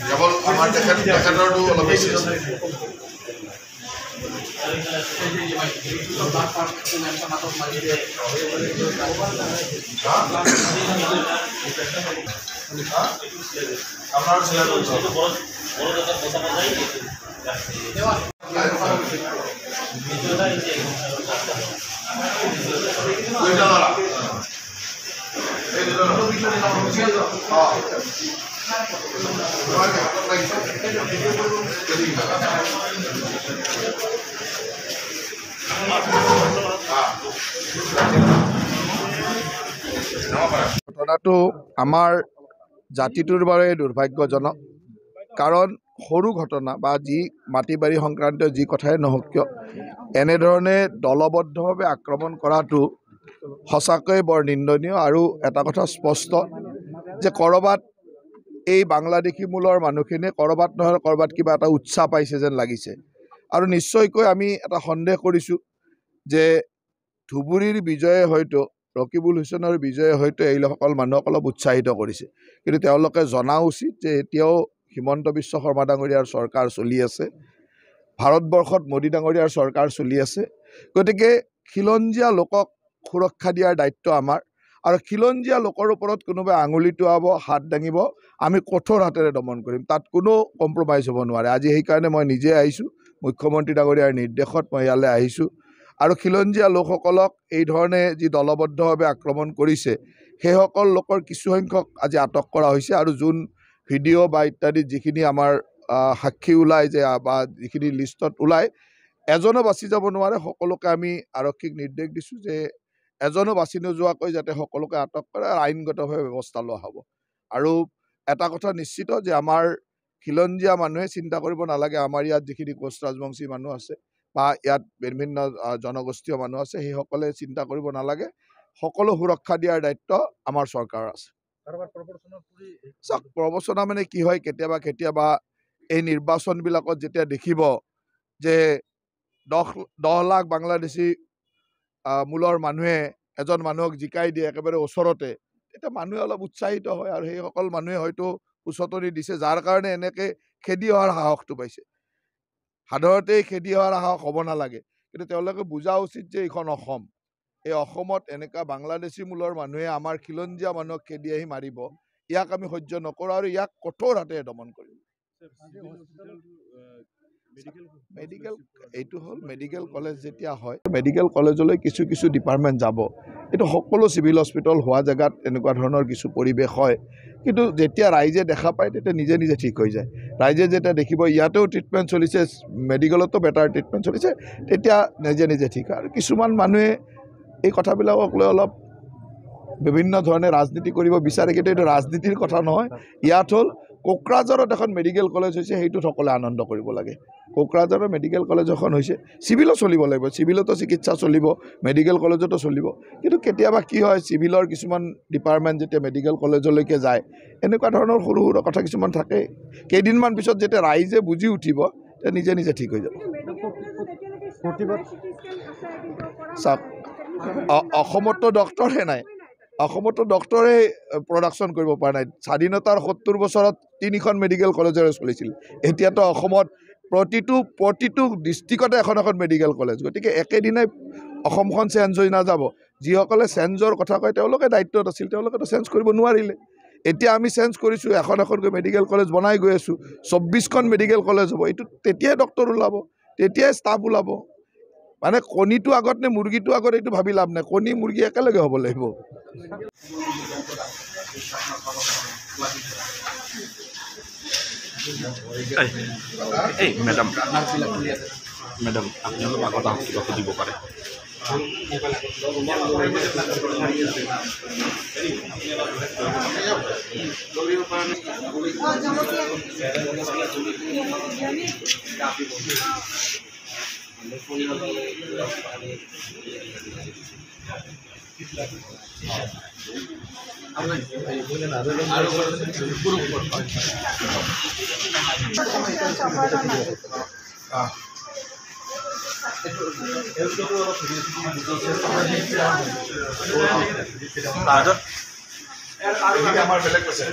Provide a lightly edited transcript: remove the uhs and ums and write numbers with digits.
কেৱল আমাৰ তেখেতৰটো অলপ বেছি আছে। আপনাৰ ছেলে ঘটনাটো আমাৰ জাতিটোৰ বাবে দুৰ্ভাগ্যজনক। কাৰণ সৰু ঘটনা বা যি মাটি বাৰী সংক্ৰান্তীয় যি কথাই নহওক কিয় এনেধৰণে দলবদ্ধভাৱে আক্ৰমণ কৰাটো সঁচাকৈ বৰ নিন্দনীয়। আৰু এটা কথা স্পষ্ট যে ক'ৰবাত এই বাংলাদেশী মূলৰ মানুহখিনিয়ে ক'ৰবাত নহয় ক'ৰবাত কিবা এটা উৎসাহ পাইছে যেন লাগিছে। আৰু নিশ্চয়কৈ আমি এটা সন্দেহ কৰিছোঁ যে ধুবুৰীৰ বিজয়ে হয়তো ৰকিবুল হুছেইনৰ বিজয়ে হয়তো এইসকল মানুহক অলপ উৎসাহিত কৰিছে। কিন্তু তেওঁলোকে জনা উচিত যে এতিয়াও হিমন্ত বিশ্ব শৰ্মা ডাঙৰীয়াৰ চৰকাৰ চলি আছে, ভাৰতবৰ্ষত মোদী ডাঙৰীয়াৰ চৰকাৰ চলি আছে। গতিকে খিলঞ্জীয়া লোকক সুৰক্ষা দিয়াৰ দায়িত্ব আমাৰ। আৰু খিলঞ্জীয়া লোকৰ ওপৰত কোনোবাই আঙুলি টোৱাব, হাত দাঙিব, আমি কঠোৰ হাতেৰে দমন কৰিম। তাত কোনো কম্প্ৰমাইজ হ'ব নোৱাৰে। আজি সেইকাৰণে মই নিজে আহিছোঁ, মুখ্যমন্ত্ৰী ডাঙৰীয়াৰ নিৰ্দেশত মই ইয়ালৈ আহিছোঁ। আৰু খিলঞ্জীয়া লোকসকলক এই ধৰণে যি দলবদ্ধভাৱে আক্ৰমণ কৰিছে সেইসকল লোকৰ কিছুসংখ্যক আজি আটক কৰা হৈছে। আৰু যোন ভিডিঅ' বা ইত্যাদি যিখিনি আমাৰ সাক্ষী ওলায় যে বা যিখিনি লিষ্টত ওলায়, এজনো বাচি যাব নোৱাৰে। সকলোকে আমি আৰক্ষীক নিৰ্দেশ দিছোঁ যে এজনো বাচি নোযোৱাকৈ যাতে সকলোকে আটক কৰে আৰু আইনগতভাৱে ব্যৱস্থা লোৱা হ'ব। আৰু এটা কথা নিশ্চিত যে আমাৰ খিলঞ্জীয়া মানুহে চিন্তা কৰিব নালাগে। আমাৰ ইয়াত যিখিনি কোচ ৰাজবংশী মানুহ আছে বা ইয়াত বিভিন্ন জনগোষ্ঠীয় মানুহ আছে সেইসকলে চিন্তা কৰিব নালাগে। সকলো সুৰক্ষা দিয়াৰ দায়িত্ব আমাৰ চৰকাৰৰ আছে। চাওক, প্ৰবচনা মানে কি হয়, কেতিয়াবা এই নিৰ্বাচনবিলাকত যেতিয়া দেখিব যে 10 লাখ বাংলাদেশী মূলৰ মানুহে এজন মানুহক জিকাই দিয়ে একেবাৰে ওচৰতে, তেতিয়া মানুহে অলপ উৎসাহিত হয়। আৰু সেইসকল মানুহে হয়তো উচতনি দিছে, যাৰ কাৰণে এনেকৈ খেদি অহাৰ সাহসটো পাইছে। সাধাৰণতে খেদি অহাৰ সাহস হ'ব নালাগে, কিন্তু তেওঁলোকে বুজা উচিত যে এইখন অসম। এই অসমত এনেকুৱা বাংলাদেশী মূলৰ মানুহে আমাৰ খিলঞ্জীয়া মানুহক খেদি আহি মাৰিব, ইয়াক আমি সহ্য নকৰোঁ আৰু ইয়াক কঠোৰ হাতেৰে দমন কৰিম। এইটো হ'ল মেডিকেল কলেজ। যেতিয়া হয় মেডিকেল কলেজলৈ কিছু কিছু ডিপাৰ্টমেণ্ট যাব, এইটো সকলো চিভিল হস্পিটেল হোৱা জেগাত এনেকুৱা ধৰণৰ কিছু পৰিৱেশ হয়। কিন্তু যেতিয়া ৰাইজে দেখা পায় তেতিয়া নিজে নিজে ঠিক হৈ যায়। ৰাইজে যেতিয়া দেখিব ইয়াতেও ট্ৰিটমেণ্ট চলিছে, মেডিকেলতো বেটাৰ ট্ৰিটমেণ্ট চলিছে, তেতিয়া নিজে নিজে ঠিক হয়। আৰু কিছুমান মানুহে এই কথাবিলাকক লৈ অলপ বিভিন্ন ধৰণে ৰাজনীতি কৰিব বিচাৰে, কিন্তু এইটো ৰাজনীতিৰ কথা নহয়। ইয়াত হ'ল কোকৰাঝাৰত এখন মেডিকেল কলেজ হৈছে, সেইটোত সকলোৱে আনন্দ কৰিব লাগে। কোকৰাঝাৰৰ মেডিকেল কলেজ এখন হৈছে, চিভিলো চলিব লাগিব, চিভিলতো চিকিৎসা চলিব, মেডিকেল কলেজতো চলিব। কিন্তু কেতিয়াবা কি হয়, চিভিলৰ কিছুমান ডিপাৰ্টমেণ্ট যেতিয়া মেডিকেল কলেজলৈকে যায়, এনেকুৱা ধৰণৰ সৰু সৰু কথা কিছুমান থাকে। কেইদিনমান পিছত যেতিয়া ৰাইজে বুজি উঠিব তেতিয়া নিজে নিজে ঠিক হৈ যাব। চাওক, অসমতো ডক্টৰে নাই, অসমতো ডক্টৰে প্ৰডাকশ্যন কৰিব পৰা নাই। স্বাধীনতাৰ 70 বছৰত 3খন মেডিকেল কলেজেৰে চলিছিল। এতিয়াতো অসমত প্ৰতিটো ডিষ্ট্ৰিক্টতে এখন এখন মেডিকেল কলেজ। গতিকে একেদিনাই অসমখন চেঞ্জ হৈ নাযাব। যিসকলে চেঞ্জৰ কথা কয় তেওঁলোকে দায়িত্বত আছিল, তেওঁলোকেতো চেঞ্জ কৰিব নোৱাৰিলে। এতিয়া আমি চেঞ্জ কৰিছোঁ, এখন এখনকৈ মেডিকেল কলেজ বনাই গৈ আছোঁ, 24খন মেডিকেল কলেজ হ'ব। এইটো তেতিয়াই ডক্টৰ ওলাব, তেতিয়াই ষ্টাফ ওলাব। মানে কণীটো আগত নে মুৰ্গীটো আগত এইটো ভাবি লাভ নাই, কণী মুৰ্গী একেলগে হ'ব লাগিব। মেডাম আপুনি অলপ আগত আহক, কিবা সুধিব পাৰে। আমাৰ বেলেগ কৈছে